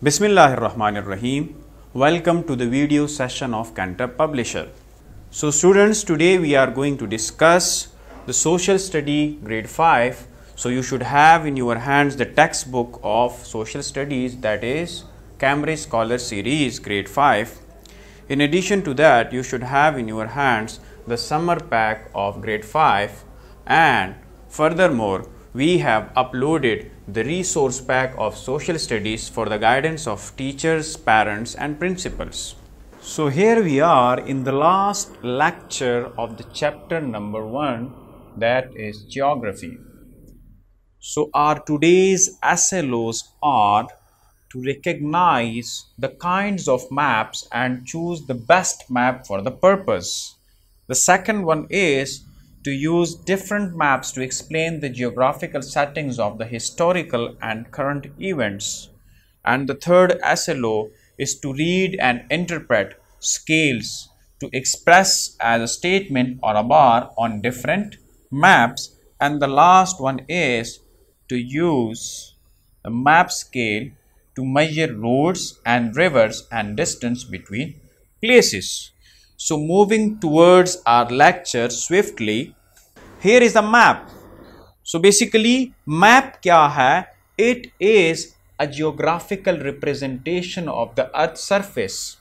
Bismillahirrahmanirrahim. Welcome to the video session of Cantor Publisher. So students, today we are going to discuss the social study grade 5. So you should have in your hands the textbook of social studies, that is Cambridge Scholar Series grade 5. In addition to that, you should have in your hands the summer pack of grade 5, and furthermore we have uploaded the resource pack of social studies for the guidance of teachers, parents and principals. So here we are in the last lecture of the chapter number 1, that is geography. So our today's SLOs are to recognize the kinds of maps and choose the best map for the purpose. The second one is to use different maps to explain the geographical settings of the historical and current events. And the third SLO is to read and interpret scales to express as a statement or a bar on different maps. And the last one is to use a map scale to measure roads and rivers and distance between places. So moving towards our lecture swiftly, here is the map. So basically map क्या है? It is a geographical representation of the earth's surface.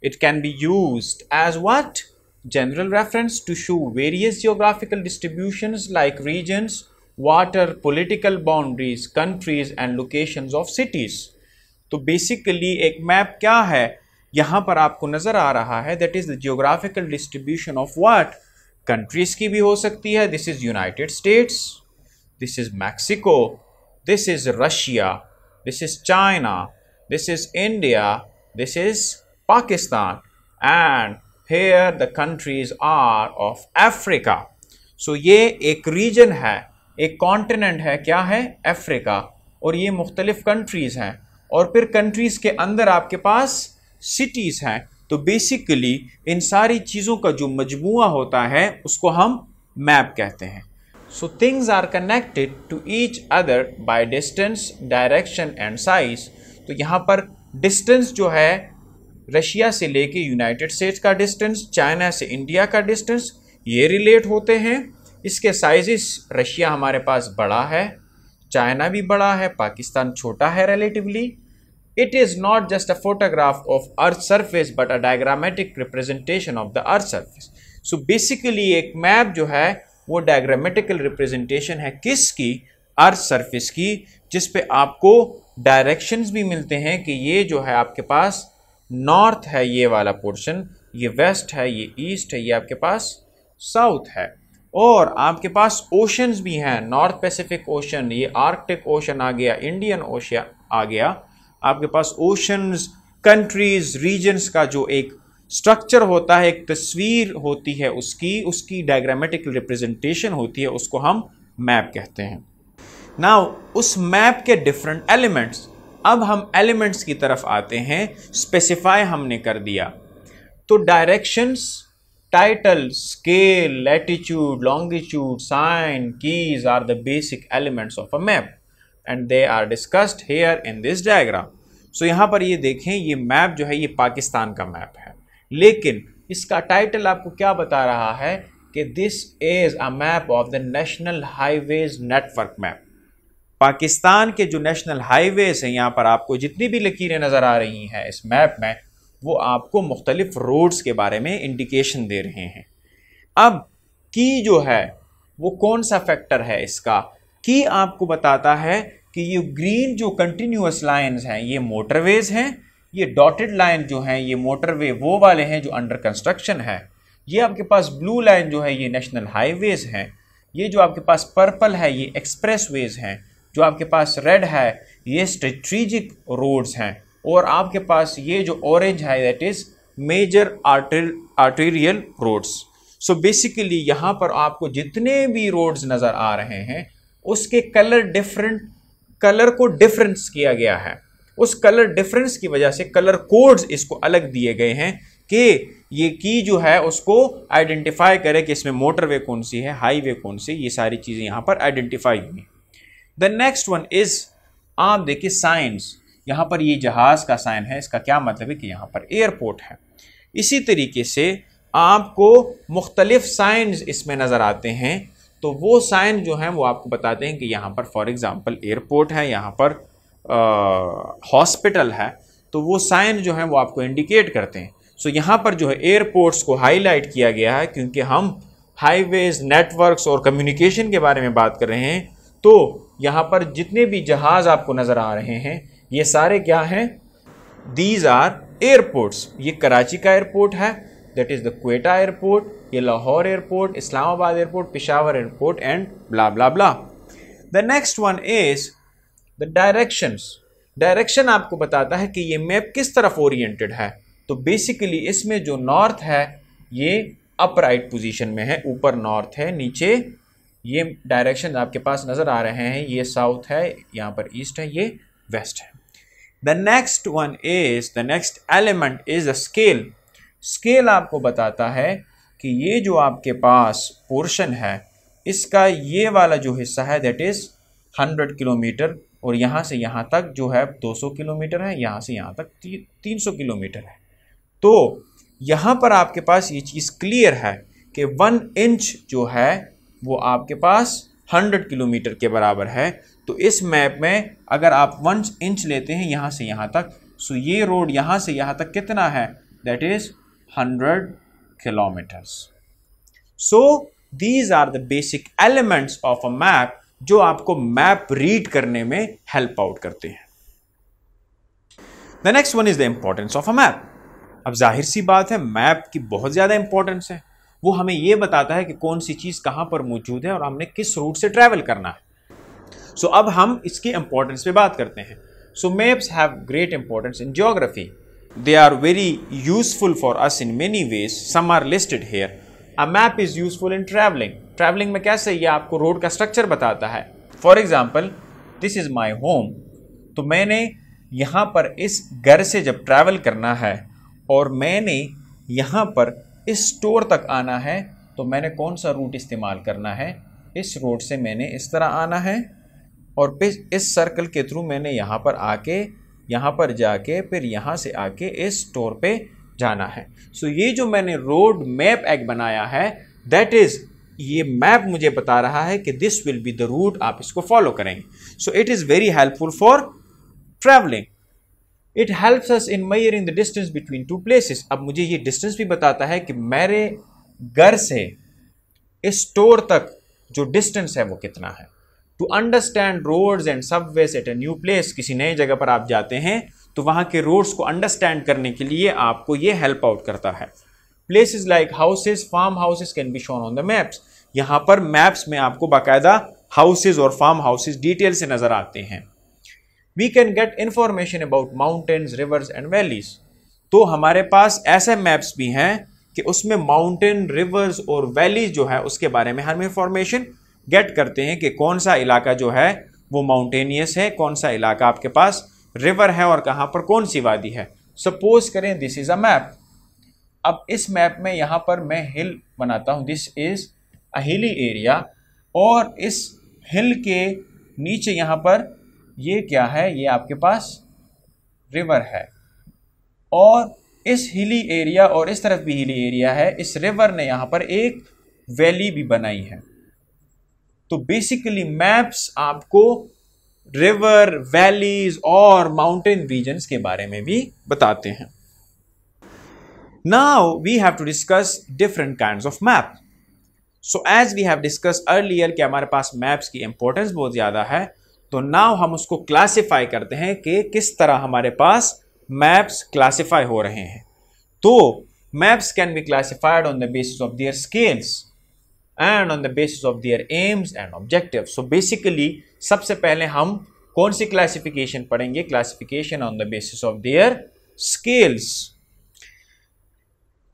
It can be used as what? General reference to show various geographical distributions like regions, water, political boundaries, countries and locations of cities. तो basically एक map क्या है यहाँ पर आपको नजर आ रहा है, that is the geographical distribution of what? Countries की भी हो सकती है. This is United States, this is Mexico, this is Russia, this is China, this is India, this is Pakistan and here the countries are of Africa. So ये एक reason है, एक continent है, क्या है? अफ्रीका. और ये मुख्तलिफ कंट्रीज हैं और फिर कंट्रीज के अंदर आपके पास सिटीज हैं. तो बेसिकली इन सारी चीज़ों का जो मजमुआ होता है उसको हम मैप कहते हैं. So things are connected to each other by distance, direction and size. तो यहाँ पर डिस्टेंस जो है रशिया से लेके यूनाइटेड स्टेट्स का डिस्टेंस, चाइना से इंडिया का डिस्टेंस, ये रिलेट होते हैं. इसके साइजेस, रशिया हमारे पास बड़ा है, चाइना भी बड़ा है, पाकिस्तान छोटा है relatively. It is not just a photograph of Earth's surface but a diagrammatic representation of the Earth's surface. So basically एक मैप जो है वो diagrammatical representation है किसकी? अर्थ सरफेस की, जिस पे आपको डायरेक्शंस भी मिलते हैं कि ये जो है आपके पास नॉर्थ है ये वाला पोर्शन, ये वेस्ट है, ये ईस्ट है, ये आपके पास साउथ है. और आपके पास ओशंस भी हैं, नॉर्थ पैसिफिक ओशन, ये आर्कटिक ओशन आ गया, इंडियन ओशन आ गया. आपके पास ओशंस, कंट्रीज, रीजन्स का जो एक स्ट्रक्चर होता है, एक तस्वीर होती है उसकी डायग्रामेटिक रिप्रेजेंटेशन होती है, उसको हम मैप कहते हैं. नाउ उस मैप के डिफरेंट एलिमेंट्स, अब हम एलिमेंट्स की तरफ आते हैं. स्पेसिफाई हमने कर दिया. तो directions, title, scale, latitude, longitude, sign, keys are the basic elements of a map and they are discussed here in this diagram. So यहाँ पर ये देखें, ये मैप जो है ये पाकिस्तान का मैप है, लेकिन इसका टाइटल आपको क्या बता रहा है कि this is a map of the national highways network map. Pakistan के जो नेशनल हाईवेज हैं, यहाँ पर आपको जितनी भी लकीरें नज़र आ रही हैं इस मैप में, वो आपको मुख्तलिफ रोड्स के बारे में इंडिकेशन दे रहे हैं. अब की जो है वो कौन सा फैक्टर है इसका? की आपको बताता है कि ये ग्रीन जो कंटिन्यूअस लाइंस हैं ये मोटरवेज हैं, ये डॉटेड लाइन जो हैं ये मोटरवे वो वाले हैं जो अंडर कंस्ट्रक्शन है, ये आपके पास ब्लू लाइन जो है ये नेशनल हाईवेज हैं, ये जो आपके पास पर्पल है ये एक्सप्रेसवेज हैं, जो आपके पास रेड है ये स्ट्रेटेजिक रोड्स हैं, और आपके पास ये जो ऑरेंज है that is major arterial roads. So basically यहाँ पर आपको जितने भी रोड्स नज़र आ रहे हैं उसके कलर को डिफरेंस किया गया है. उस कलर डिफरेंस की वजह से कलर कोड्स इसको अलग दिए गए हैं कि ये की जो है उसको आइडेंटिफाई करे कि इसमें मोटरवे कौन सी है, हाईवे कौन सी, ये सारी चीज़ें यहाँ पर आइडेंटिफाई हुई. द नेक्स्ट वन इज, आप देखिए साइंस. यहाँ पर ये जहाज का साइन है, इसका क्या मतलब है कि यहाँ पर एयरपोर्ट है। इसी तरीके से आपको मुख्तलिफ साइंस इसमें नज़र आते हैं, तो वो साइन जो हैं वो आपको बताते हैं कि यहाँ पर फॉर एग्ज़ाम्पल एयरपोर्ट है, यहाँ पर हॉस्पिटल है, तो वो साइन जो हैं वो आपको इंडिकेट करते हैं। सो यहाँ पर जो है एयरपोर्ट्स को हाईलाइट किया गया है क्योंकि हम हाईवेज, नेटवर्क्स और कम्युनिकेशन के बारे में बात कर रहे हैं। तो यहाँ पर जितने भी जहाज़ आपको नज़र आ रहे हैं ये सारे क्या हैं? These are airports. ये कराची का एयरपोर्ट है, that is the Quetta airport, ये Lahore airport, Islamabad airport, Peshawar airport and blah blah blah. The next one is the directions. Direction आपको बताता है कि ये मैप किस तरफ ओरिएंटेड है। तो बेसिकली इसमें जो नॉर्थ है ये अपराइट पोजीशन में है, ऊपर नॉर्थ है, नीचे ये डायरेक्शन आपके पास नज़र आ रहे हैं, ये साउथ है, यहाँ पर ईस्ट है, ये वेस्ट है। The next one is, the next element is the scale. Scale आपको बताता है कि ये जो आपके पास पोर्शन है इसका ये वाला जो हिस्सा है दैट इज़ 100 किलोमीटर, और यहाँ से यहाँ तक जो है 200 किलोमीटर है, यहाँ से यहाँ तक 300 किलोमीटर है। तो यहाँ पर आपके पास ये चीज़ क्लियर है कि 1 इंच जो है वो आपके पास 100 किलोमीटर के बराबर है। तो इस मैप में अगर आप 1 इंच लेते हैं यहाँ से यहाँ तक, सो ये रोड यहाँ से यहाँ तक कितना है? That is 100 kilometres. So these are the basic elements of a map जो आपको मैप रीड करने में हेल्प आउट करते हैं। The next one is the importance of a map. अब जाहिर सी बात है मैप की बहुत ज़्यादा इंपॉर्टेंस है, वो हमें ये बताता है कि कौन सी चीज़ कहाँ पर मौजूद है और हमने किस रूट से ट्रैवल करना है। सो अब हम इसकी इंपॉर्टेंस पे बात करते हैं। So maps have great importance in geography. They are very useful for us in many ways, some are listed here. A map is useful in travelling. Travelling में कैसे? ये आपको रोड का स्ट्रक्चर बताता है। For example this is my home, तो मैंने यहाँ पर इस घर से जब ट्रैवल करना है और मैंने यहाँ पर इस स्टोर तक आना है, तो मैंने कौन सा रूट इस्तेमाल करना है? इस रोड से मैंने इस तरह आना है और फिर इस सर्कल के थ्रू मैंने यहाँ पर आके, यहाँ पर जाके, फिर यहाँ से आके इस स्टोर पे जाना है। सो ये जो मैंने रोड मैप एक बनाया है, दैट इज़, ये मैप मुझे बता रहा है कि this will be the route, आप इसको फॉलो करेंगे। So it is very helpful for travelling. It helps us in measuring the distance between two places. अब मुझे ये डिस्टेंस भी बताता है कि मेरे घर से इस स्टोर तक जो डिस्टेंस है वो कितना है। To understand roads and subways at a new place, किसी नई जगह पर आप जाते हैं तो वहाँ के रोड्स को अंडरस्टैंड करने के लिए आपको ये हेल्प आउट करता है। Places like houses, farm houses can be shown on the maps. यहाँ पर मैप्स में आपको बाकायदा हाउसेज और फार्म हाउसेज डिटेल से नज़र आते हैं। We can get information about mountains, rivers and valleys. तो हमारे पास ऐसे मैप्स भी हैं कि उसमें माउंटेन, रिवर्स और वैलीज जो है उसके बारे में हम इंफॉर्मेशन गेट करते हैं कि कौन सा इलाका जो है वो माउंटेनियस है, कौन सा इलाका आपके पास रिवर है और कहाँ पर कौन सी वादी है। सपोज करें दिस इज़ अ मैप। अब इस मैप में यहाँ पर मैं हिल बनाता हूँ, this is a hilly area, और इस हिल के नीचे यहाँ पर ये क्या है? ये आपके पास रिवर है, और इस हिली एरिया और इस तरफ भी हिली एरिया है। इस रिवर ने यहाँ पर एक वैली भी बनाई है। तो बेसिकली मैप्स आपको रिवर, वैलीज और माउंटेन रीजन्स के बारे में भी बताते हैं। Now we have to discuss different kinds of map. So as we have discussed earlier कि हमारे पास मैप्स की इंपॉर्टेंस बहुत ज़्यादा है, तो नाउ हम उसको क्लासिफाई करते हैं कि किस तरह हमारे पास मैप्स क्लासिफाई हो रहे हैं। तो maps can be classified on the basis of their scales and on the basis of their AIIMS and objectives. So basically सबसे पहले हम कौन सी क्लासिफिकेशन पढ़ेंगे? Classification on the basis of their scales.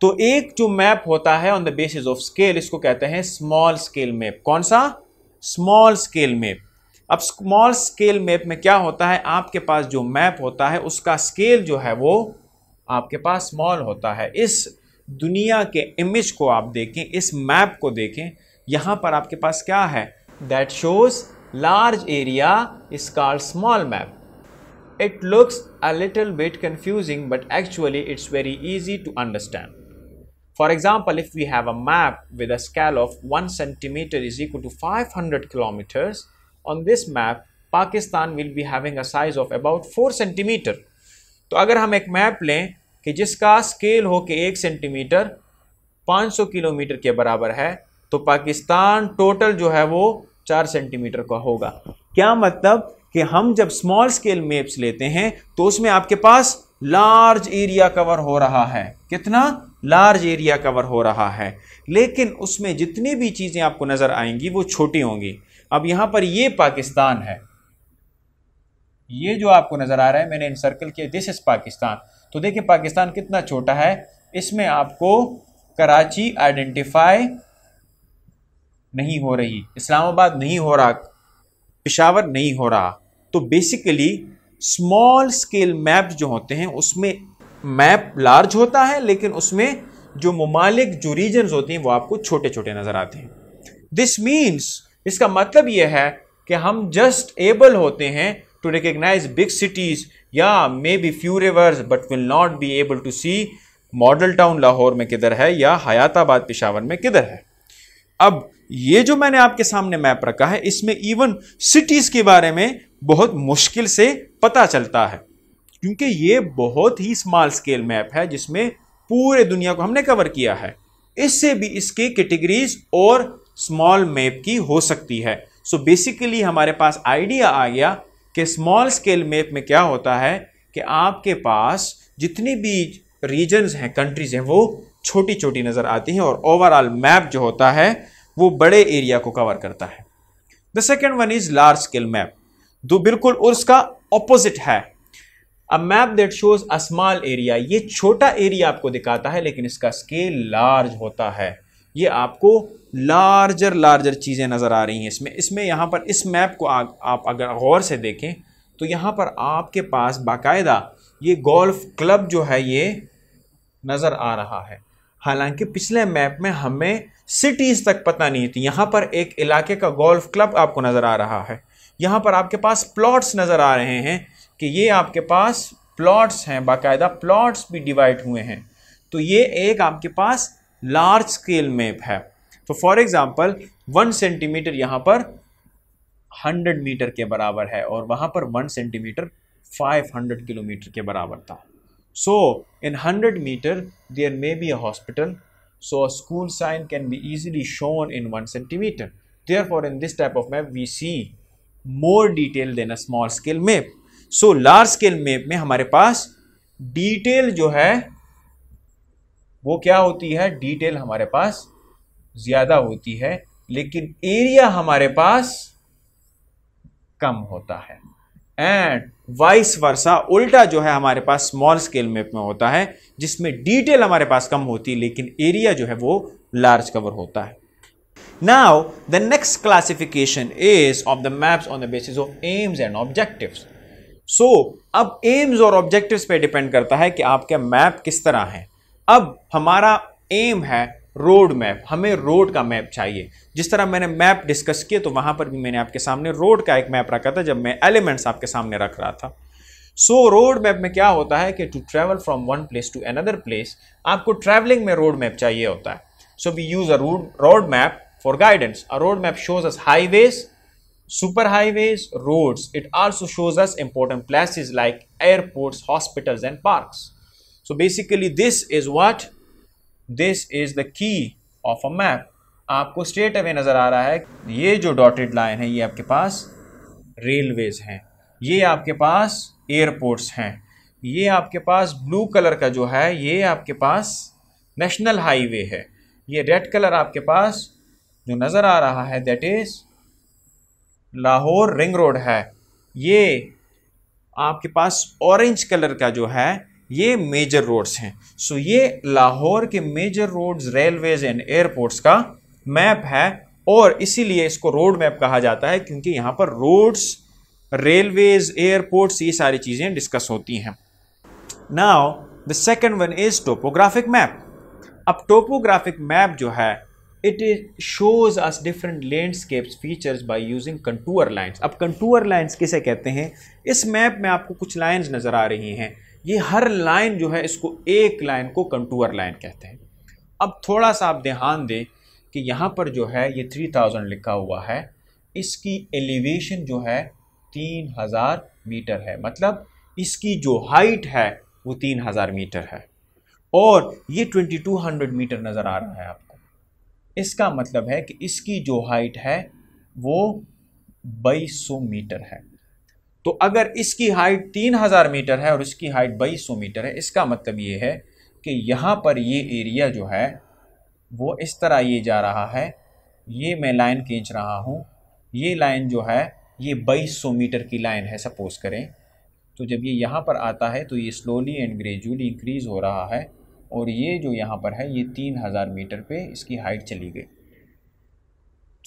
तो एक जो मैप होता है on the basis of scale, इसको कहते हैं स्मॉल स्केल मैप। कौन सा? Small scale map. अब स्मॉल स्केल मैप में क्या होता है? आपके पास जो मैप होता है उसका स्केल जो है वो आपके पास स्मॉल होता है। इस दुनिया के इमेज को आप देखें, इस मैप को देखें, यहाँ पर आपके पास क्या है? That shows large area is called small map. it looks a little bit confusing, but actually it's very easy to understand. For example, if we have a map with a scale of 1 centimeter is equal to 500 kilometers, on this map, Pakistan will be having a size of about 4 centimeter. तो अगर हम एक map लें कि जिसका scale हो कि 1 centimetre 500 kilometre के बराबर है, तो पाकिस्तान टोटल जो है वो 4 सेंटीमीटर का होगा। क्या मतलब कि हम जब स्मॉल स्केल मैप्स लेते हैं तो उसमें आपके पास लार्ज एरिया कवर हो रहा है। कितना? लार्ज एरिया कवर हो रहा है, लेकिन उसमें जितनी भी चीजें आपको नजर आएंगी वो छोटी होंगी। अब यहां पर ये पाकिस्तान है, ये जो आपको नजर आ रहा है मैंने इनसर्कल किया, दिस इज पाकिस्तान। तो देखिए पाकिस्तान कितना छोटा है, इसमें आपको कराची आइडेंटिफाई नहीं हो रही, इस्लामाबाद नहीं हो रहा, पेशावर नहीं हो रहा। तो बेसिकली स्मॉल स्केल मैप जो होते हैं उसमें मैप लार्ज होता है, लेकिन उसमें जो ममालिक जो रीजन्स होती हैं वो आपको छोटे छोटे नजर आते हैं। दिस मीन्स, इसका मतलब यह है कि हम जस्ट एबल होते हैं टू रिकग्नाइज बिग सिटीज या maybe few rivers, but will not be able to see Model Town Lahore में किधर है या हयाताबाद पेशावर में किधर है। अब ये जो मैंने आपके सामने मैप रखा है, इसमें इवन सिटीज के बारे में बहुत मुश्किल से पता चलता है, क्योंकि ये बहुत ही स्मॉल स्केल मैप है जिसमें पूरे दुनिया को हमने कवर किया है। इससे भी इसकी कैटेगरीज और स्मॉल मैप की हो सकती है। सो बेसिकली हमारे पास आइडिया आ गया कि स्मॉल स्केल मैप में क्या होता है कि आपके पास जितनी भी रीजन्स हैं, कंट्रीज हैं, वो छोटी छोटी नजर आती हैं और ओवरऑल मैप जो होता है वो बड़े एरिया को कवर करता है। The second one is large scale map, जो बिल्कुल उसका ऑपोजिट है। A map that shows a small area, ये छोटा एरिया आपको दिखाता है लेकिन इसका स्केल लार्ज होता है। ये आपको लार्जर चीजें नजर आ रही हैं इसमें यहां पर इस मैप को आप अगर गौर से देखें तो यहां पर आपके पास बाकायदा ये गोल्फ क्लब जो है ये नजर आ रहा है। हालांकि पिछले मैप में हमें सिटीज तक पता नहीं थी, यहां पर एक इलाके का गोल्फ क्लब आपको नजर आ रहा है। यहां पर आपके पास प्लॉट्स नजर आ रहे हैं कि ये आपके पास प्लॉट्स हैं, बाकायदा प्लॉट्स भी डिवाइड हुए हैं। तो ये एक आपके पास लार्ज स्केल मैप है। तो फॉर एग्जांपल 1 सेंटीमीटर यहां पर 100 मीटर के बराबर है और वहां पर 1 सेंटीमीटर 500 किलोमीटर के बराबर था। So in 100 meter there may be a hospital, so a school sign can be easily shown in 1 centimeter. Therefore in this type of map we see more detail than a small scale map. So large scale map में हमारे पास detail जो है वो क्या होती है, detail हमारे पास ज्यादा होती है लेकिन एरिया हमारे पास कम होता है। एंड वाइस वर्सा, उल्टा जो है हमारे पास स्मॉल स्केल मैप में होता है जिसमें डिटेल हमारे पास कम होती है लेकिन एरिया जो है वो लार्ज कवर होता है। Now the next classification is of the maps on the basis of aims and objectives. So अब एम्स और ऑब्जेक्टिव्स पे डिपेंड करता है कि आपके मैप किस तरह है। अब हमारा एम है रोड मैप, हमें रोड का मैप चाहिए। जिस तरह मैंने मैप डिस्कस किए तो वहां पर भी मैंने आपके सामने रोड का एक मैप रखा था जब मैं एलिमेंट्स आपके सामने रख रहा था। सो रोड मैप में क्या होता है कि to travel from one place to another place आपको ट्रैवलिंग में रोड मैप चाहिए होता है। So we use a road map for guidance. A road map shows us highways, super highways, roads. It also shows us important places like airports, hospitals and parks. So basically this is the key of a map. आपको straight away नजर आ रहा है, ये जो dotted line है ये आपके पास रेलवेज हैं, ये आपके पास एयरपोर्ट्स हैं, ये आपके पास ब्लू कलर का जो है ये आपके पास नेशनल हाईवे है, ये रेड कलर आपके पास जो नजर आ रहा है that is Lahore ring road है, ये आपके पास ऑरेंज कलर का जो है ये मेजर रोड्स हैं। सो ये लाहौर के major roads, railways and airports का मैप है और इसीलिए इसको रोड मैप कहा जाता है क्योंकि यहाँ पर रोड्स, रेलवेज, एयरपोर्ट्स ये सारी चीजें डिस्कस होती हैं। Now the second one is topographic map. अब टोपोग्राफिक मैप जो है it shows us different landscapes features by using contour lines. अब कंटूर लाइंस किसे कहते हैं? इस मैप में आपको कुछ लाइंस नज़र आ रही हैं, ये हर लाइन जो है इसको एक लाइन को कंटूर लाइन कहते हैं। अब थोड़ा सा आप ध्यान दें कि यहाँ पर जो है ये 3000 लिखा हुआ है, इसकी एलिवेशन जो है 3000 मीटर है, मतलब इसकी जो हाइट है वो 3000 मीटर है, और ये 2200 मीटर नज़र आ रहा है आपको। इसका मतलब है कि इसकी जो हाइट है वो 2200 मीटर है। तो अगर इसकी हाइट 3000 मीटर है और इसकी हाइट 2200 मीटर है, इसका मतलब ये है कि यहाँ पर ये एरिया जो है वो इस तरह ये जा रहा है, ये मैं लाइन खींच रहा हूँ, ये लाइन जो है ये 2200 मीटर की लाइन है सपोज करें। तो जब ये यहाँ पर आता है तो ये स्लोली एंड ग्रेजुअली इंक्रीज़ हो रहा है, और ये जो यहाँ पर है ये 3000 मीटर पे इसकी हाइट चली गई।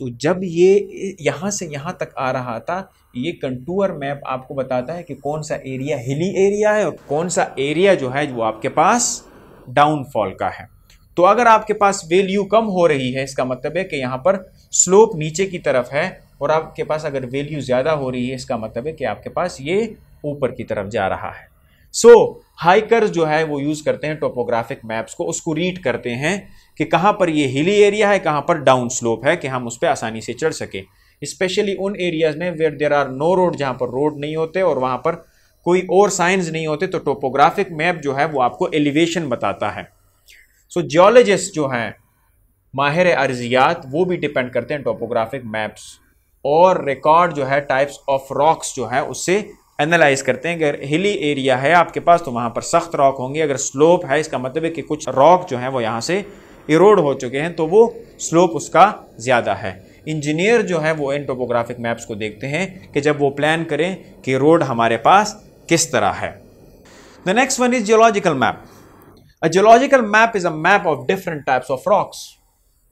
तो जब ये यहाँ से यहाँ तक आ रहा था, ये कंटूर मैप आपको बताता है कि कौन सा एरिया हिली एरिया है और कौन सा एरिया जो है वो आपके पास डाउनफॉल का है। तो अगर आपके पास वैल्यू कम हो रही है, इसका मतलब है कि यहाँ पर स्लोप नीचे की तरफ है, और आपके पास अगर वैल्यू ज़्यादा हो रही है, इसका मतलब है कि आपके पास ये ऊपर की तरफ जा रहा है। सो हाइकर्स जो है वो यूज़ करते हैं टोपोग्राफिक मैप्स को, उसको रीड करते हैं कि कहाँ पर ये हिली एरिया है, कहाँ पर डाउन स्लोप है, कि हम उस पर आसानी से चढ़ सकें। स्पेशली उन एरियाज़ में where there are no road, जहाँ पर रोड नहीं होते और वहाँ पर कोई और साइंस नहीं होते, तो टोपोग्राफिक मैप जो है वो आपको एलिवेशन बताता है। सो जियोलॉजिस्ट जो हैं, माहिर अर्जियात, वो भी डिपेंड करते हैं टोपोग्राफिक मैप्स, और रिकॉर्ड जो है टाइप्स ऑफ रॉक्स जो है उससे एनालाइज करते हैं। अगर हिली एरिया है आपके पास तो वहाँ पर सख्त रॉक होंगे, अगर स्लोप है इसका मतलब है कि कुछ रॉक जो है वो यहाँ से इरोड हो चुके हैं, तो वो स्लोप उसका ज़्यादा है। इंजीनियर जो है वो इन टोपोग्राफिक मैप्स को देखते हैं कि जब वो प्लान करें कि रोड हमारे पास किस तरह है। The next one is geological map. A geological map is a map of different types of rocks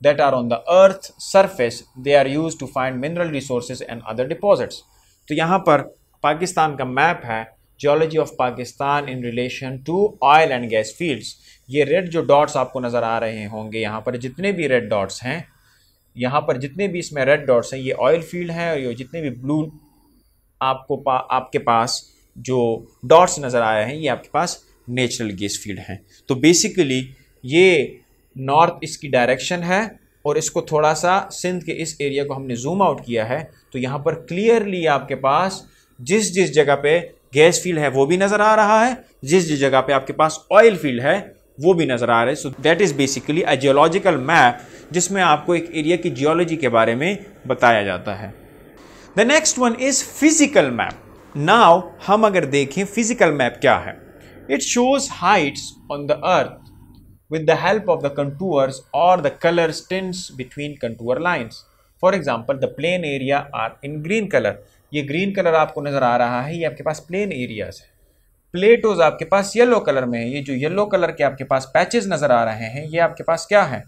that are on the earth surface. They are used to find mineral resources and other deposits. तो यहाँ पर पाकिस्तान का map है, geology of Pakistan in relation to oil and gas fields. ये red जो dots आपको नज़र आ रहे होंगे, यहाँ पर जितने भी रेड डॉट्स हैं, यहाँ पर जितने भी इसमें रेड डॉट्स हैं ये ऑयल फील्ड हैं, और ये जितने भी ब्लू आपके पास जो डॉट्स नज़र आए हैं ये आपके पास नेचुरल गैस फील्ड हैं। तो बेसिकली ये नॉर्थ इसकी डायरेक्शन है, और इसको थोड़ा सा सिंध के इस एरिया को हमने जूम आउट किया है, तो यहाँ पर क्लियरली आपके पास जिस जिस जगह पे गैस फील्ड है वो भी नज़र आ रहा है, जिस जिस जगह पे आपके पास ऑयल फील्ड है वो भी नज़र आ रहा है। So that is basically a geological map, जिसमें आपको एक एरिया की जियोलॉजी के बारे में बताया जाता है। The next one is physical map. Now हम अगर देखें फिजिकल मैप क्या है, it shows heights on the earth with the help of the contours or the color tints between contour lines. For example, the plain area are in green color. ये green color आपको नज़र आ रहा है, ये आपके पास plain areas है। Plato's आपके पास yellow colour में है, ये जो येलो कलर के आपके पास पैचेस नज़र आ रहे हैं ये आपके पास क्या है,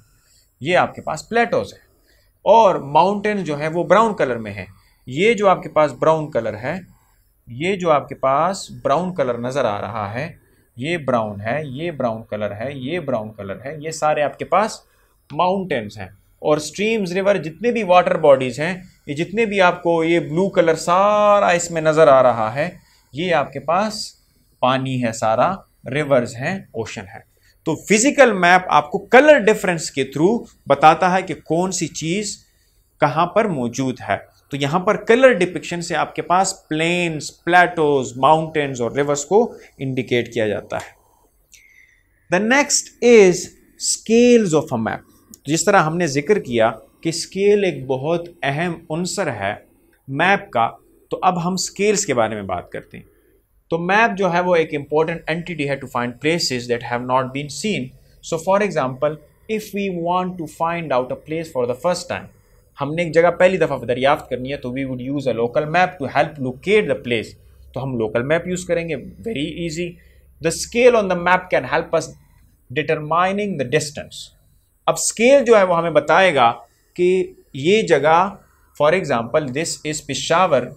ये आपके पास प्लेटोज है। और माउंटेन जो है वो ब्राउन कलर में है, ये जो आपके पास ब्राउन कलर है, ये जो आपके पास ब्राउन कलर नज़र आ रहा है, ये ब्राउन है, ये ब्राउन कलर है, ये ब्राउन कलर है, ये सारे आपके पास माउंटेन्स हैं। और स्ट्रीम्स, रिवर, जितने भी वाटर बॉडीज़ हैं, ये जितने भी आपको ये ब्लू कलर सारा इसमें नज़र आ रहा है, ये आपके पास पानी है, सारा रिवर्स हैं, ओशन है। तो फिजिकल मैप आपको कलर डिफरेंस के थ्रू बताता है कि कौन सी चीज़ कहाँ पर मौजूद है। तो यहाँ पर कलर डिपिक्शन से आपके पास प्लेन्स, प्लेटोज, माउंटेन्स और रिवर्स को इंडिकेट किया जाता है। The next is scales of a map. जिस तरह हमने जिक्र किया कि स्केल एक बहुत अहम उनसर है मैप का, तो अब हम स्केल्स के बारे में बात करते हैं। तो मैप जो है वो एक इंपॉर्टेंट एंटिटी है to find places that have not been seen. So for example, if we want to find out a place for the first time, हमने एक जगह पहली दफ़ा दरियाफ्त करनी है, तो we would use a local map to help locate the place. तो हम लोकल मैप यूज़ करेंगे, very easy. The scale on the map can help us determining the distance. अब स्केल जो है वो हमें बताएगा कि ये जगह, for example this is Peshawar,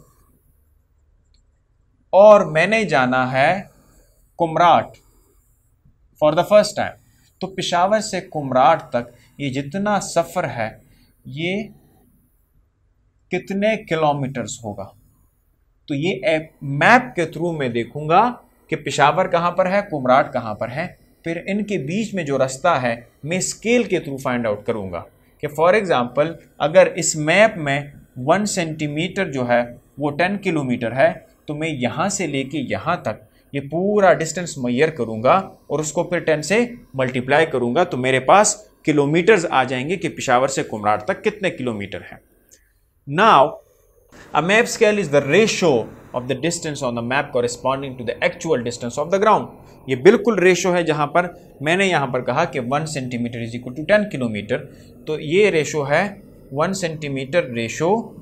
और मैंने जाना है Kumrat for the first time. तो पेशावर से कुमराट तक ये जितना सफ़र है ये कितने किलोमीटर्स होगा। तो ये मैप के थ्रू मैं देखूंगा कि पेशावर कहाँ पर है, कुमराट कहाँ पर है, फिर इनके बीच में जो रास्ता है मैं स्केल के थ्रू फाइंड आउट करूंगा कि फॉर एग्जांपल अगर इस मैप में 1 सेंटीमीटर जो है वो 10 किलोमीटर है, तो मैं यहाँ से लेके यहाँ तक ये पूरा डिस्टेंस मेजर करूंगा और उसको फिर 10 से मल्टीप्लाई करूंगा, तो मेरे पास किलोमीटर्स आ जाएंगे कि पेशावर से कुमराट तक कितने किलोमीटर है। Now a map scale is the ratio of the distance on the map corresponding to the actual distance of the ground। ये बिल्कुल रेशो है, जहां पर मैंने यहां पर कहा कि 1 centimetre is equal to 10 kilometre, तो ये रेशो है 1 सेंटीमीटर रेशो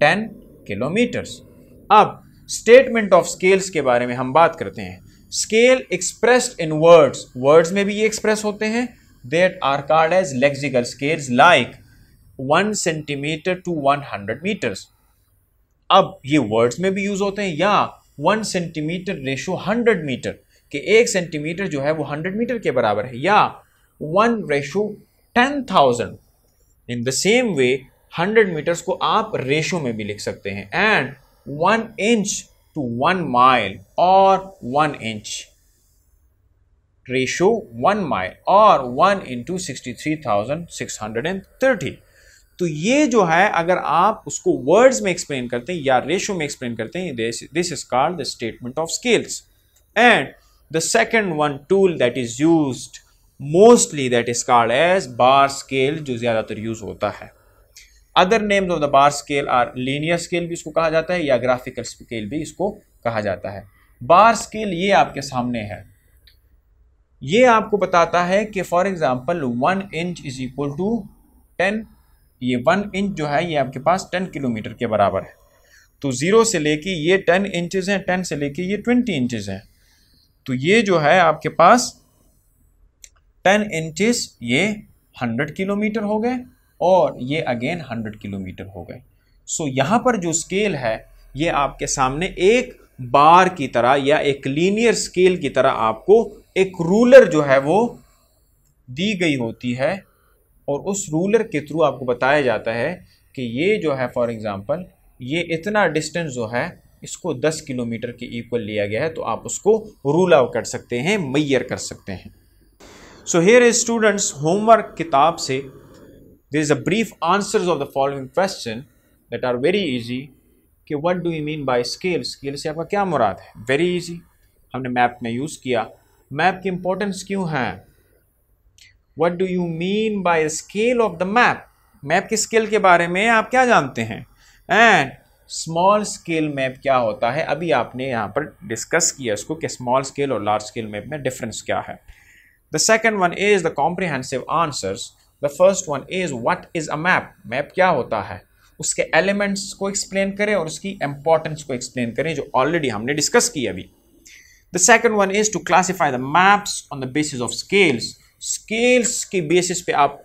10 किलोमीटर्स। अब स्टेटमेंट ऑफ स्केल्स के बारे में हम बात करते हैं। Scale expressed in words, words में भी ये एक्सप्रेस होते हैं, that are called as lexical scales like 1 centimetre to 100 metres. अब ये वर्ड्स में भी यूज होते हैं, या 1 सेंटीमीटर रेशो 100 मीटर कि 1 सेंटीमीटर जो है वो 100 मीटर के बराबर है, या 1 ratio 10,000। In the same way 100 metres को आप रेशो में भी लिख सकते हैं। एंड 1 इंच टू 1 माइल और 1 इंच रेशो 1 माइल और 1 इंटू 63,630। तो ये जो है अगर आप उसको वर्ड्स में एक्सप्लेन करते हैं या रेशो में एक्सप्लेन करते हैं, this is called the statement of scales. And the second one tool that is used mostly that is called as bar scale, जो ज्यादातर यूज होता है। Other names of the bar scale are linear scale भी इसको कहा जाता है, या ग्राफिकल स्केल भी इसको कहा जाता है। बार स्केल ये आपके सामने है, ये आपको बताता है कि for example 1 inch is equal to 10, ये 1 इंच जो है ये आपके पास 10 किलोमीटर के बराबर है। तो 0 से लेके ये 10 इंचेस हैं, 10 से लेके ये 20 इंचेस हैं, तो ये जो है आपके पास 10 इंचेस ये 100 किलोमीटर हो गए और ये अगेन 100 किलोमीटर हो गए। सो यहाँ पर जो स्केल है ये आपके सामने एक बार की तरह या एक लीनियर स्केल की तरह आपको एक रूलर जो है वो दी गई होती है, और उस रूलर के थ्रू आपको बताया जाता है कि ये जो है फॉर एग्जांपल ये इतना डिस्टेंस जो है इसको 10 किलोमीटर के इक्वल लिया गया है, तो आप उसको रूल आउट कर सकते हैं, मेजर कर सकते हैं। So here is students homework किताब से there is a brief answers of the following question that are very easy कि what do you mean by scale, scale से आपका क्या मुराद है। वेरी इजी, हमने मैप में यूज़ किया। मैप की इंपॉर्टेंस क्यों है, What do you mean by scale of the map? Map की स्केल के बारे में आप क्या जानते हैं, एंड स्मॉल स्केल मैप क्या होता है, अभी आपने यहाँ पर डिस्कस किया इसको कि स्मॉल स्केल और लार्ज स्केल मैप में डिफरेंस क्या है। The second one is the comprehensive answers. The first one is what is a map, map क्या होता है, उसके एलिमेंट्स को एक्सप्लेन करें और उसकी इंपॉर्टेंस को एक्सप्लेन करें, जो ऑलरेडी हमने डिस्कस किया अभी। The second one is to classify the maps on the basis of scales, scales के बेसिस पे आप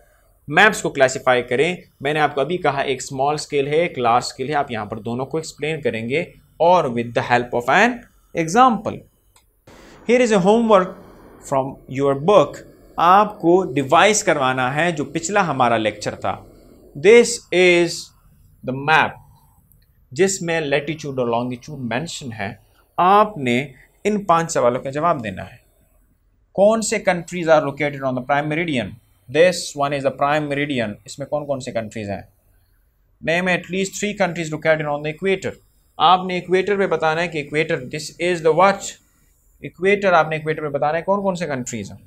मैप्स को क्लासिफाई करें। मैंने आपको अभी कहा एक स्मॉल स्केल है, एक लार्ज स्केल है, आप यहाँ पर दोनों को एक्सप्लेन करेंगे और with the help of an example. Here is a homework from your book, आपको डिवाइस करवाना है जो पिछला हमारा लेक्चर था। दिस इज द मैप जिसमें लैटिट्यूड और लॉन्गिट्यूड मेंशन है। आपने इन 5 सवालों का जवाब देना है। कौन से countries are located on the prime meridian, this one is the prime meridian, इसमें कौन कौन से कंट्रीज हैं। Name at least 3 countries located on the equator, आपने इक्वेटर पे बताना है कि equator this is the what, equator आपने इक्वेटर पे बताना है कौन कौन से कंट्रीज हैं।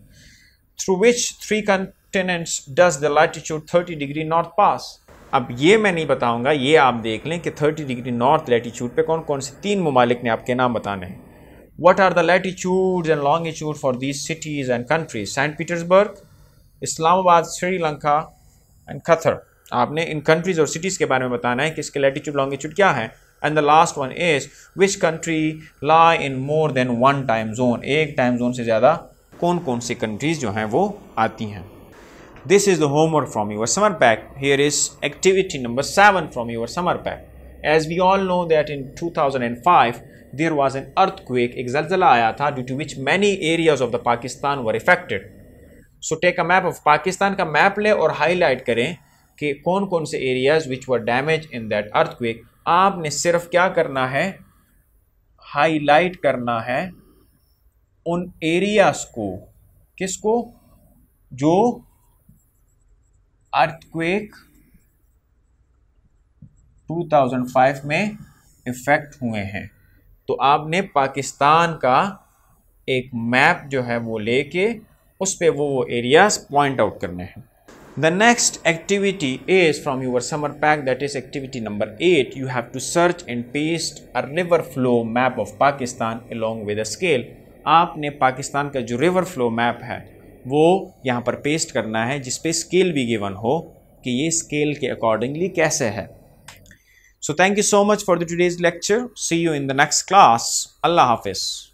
Through which 3 continents does the latitude 30 degree north pass. अब ये मैं नहीं बताऊंगा, ये आप देख लें कि 30 डिग्री नॉर्थ लैटिट्यूड पे कौन कौन से 3 ममालिक ने आपके नाम बताने हैं। What are the latitudes and longitude for these cities and countries? Saint Petersburg, Islamabad, Sri Lanka and Qatar. आपने इन countries और cities के बारे में बताना है कि इसके latitude longitude क्या है। And the last one is which country lie in more than one time zone? एक time zone से ज़्यादा कौन कौन सी countries जो हैं वो आती हैं। This is the homework from your summer pack. Here is activity number 7 from your summer pack. As we all know that in 2005 there was an earthquake, एक ज़लज़ला आया था, due to which many areas of the Pakistan were affected. So take a map of Pakistan का map ले और highlight करें कि कौन कौन से areas which were damage in that earthquake. आपने सिर्फ क्या करना है, हाईलाइट करना है उन एरियाज को, किसको, जो अर्थक्वेक 2005 में इफेक्ट हुए हैं। तो आपने पाकिस्तान का एक मैप जो है वो लेके उस पे वो एरियाज पॉइंट आउट करने हैं। The next activity is from your summer pack, that is activity number 8. You have to search and paste a river flow map of Pakistan along with a scale. आपने पाकिस्तान का जो river flow map है वो यहाँ पर paste करना है जिसपे स्केल भी गिवन हो कि ये स्केल के अकॉर्डिंगली कैसे है। So thank you so much for the today's lecture. See you in the next class. Allah Hafiz.